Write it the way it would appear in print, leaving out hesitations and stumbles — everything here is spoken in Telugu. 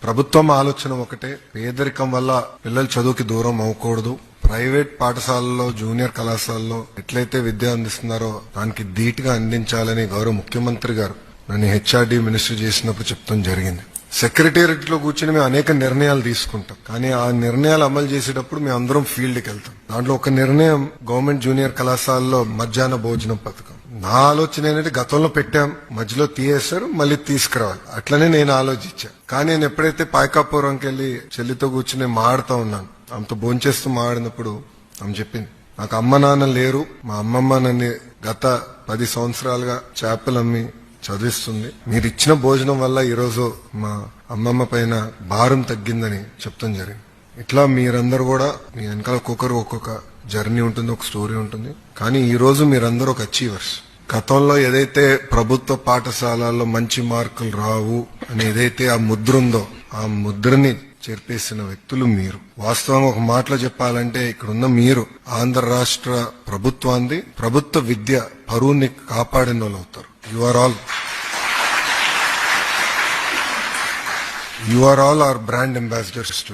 ప్రభుత్వం ఆలోచన ఒకటే, పేదరికం వల్ల పిల్లలు చదువుకి దూరం అవ్వకూడదు. ప్రైవేట్ పాఠశాలల్లో, జూనియర్ కళాశాలలో ఎట్లయితే విద్య అందిస్తున్నారో దానికి ధీటుగా అందించాలని గౌరవ ముఖ్యమంత్రి గారు నన్ను హెచ్ఆర్డీ మినిస్టర్ చేసినప్పుడు చెప్తాం జరిగింది. సెక్రటేరియట్ లో కూర్చుని మేము అనేక నిర్ణయాలు తీసుకుంటాం, కానీ ఆ నిర్ణయాలు అమలు చేసేటప్పుడు మేము అందరం ఫీల్డ్కి వెళ్తాం. దాంట్లో ఒక నిర్ణయం గవర్నమెంట్ జూనియర్ కళాశాలలో మధ్యాహ్న భోజనం పథకం. నా ఆలోచన ఏంటంటే గతంలో పెట్టాం, మధ్యలో తీయేస్తారు, మళ్ళీ తీసుకురావాలి, అట్లనే నేను ఆలోచించా. కానీ నేను ఎప్పుడైతే పాయకాపురంకి వెళ్లి చెల్లితో కూర్చుని మాడుతా ఉన్నాను, ఆమెతో భోంచేస్తూ మాడినప్పుడు ఆమె చెప్పింది, నాకు అమ్మ నాన్న లేరు, మా అమ్మమ్మ నన్ను గత 10 సంవత్సరాలుగా చేపలు అమ్మి చదివిస్తుంది. మీరు ఇచ్చిన భోజనం వల్ల ఈరోజు మా అమ్మమ్మ పైన భారం తగ్గిందని చెప్తాం జరిగింది. ఇట్లా మీరందరూ కూడా మీ వెనకాల ఒక్కొక్క జర్నీ ఉంటుంది, ఒక స్టోరీ ఉంటుంది. కానీ ఈ రోజు మీరందరూ ఒక అచీవర్స్. గతంలో ఏదైతే ప్రభుత్వ పాఠశాలల్లో మంచి మార్కులు రావు అని ఏదైతే ఆ ముద్ర ఉందో, ఆ ముద్రని చెరిపేసిన వ్యక్తులు మీరు. వాస్తవంగా ఒక మాటలో చెప్పాలంటే ఇక్కడున్న మీరు ఆంధ్ర రాష్ట్ర ప్రభుత్వాన్ని, ప్రభుత్వ విద్య పరువుని కాపాడిన వాళ్ళు అవుతారు. You are all our brand ambassadors today.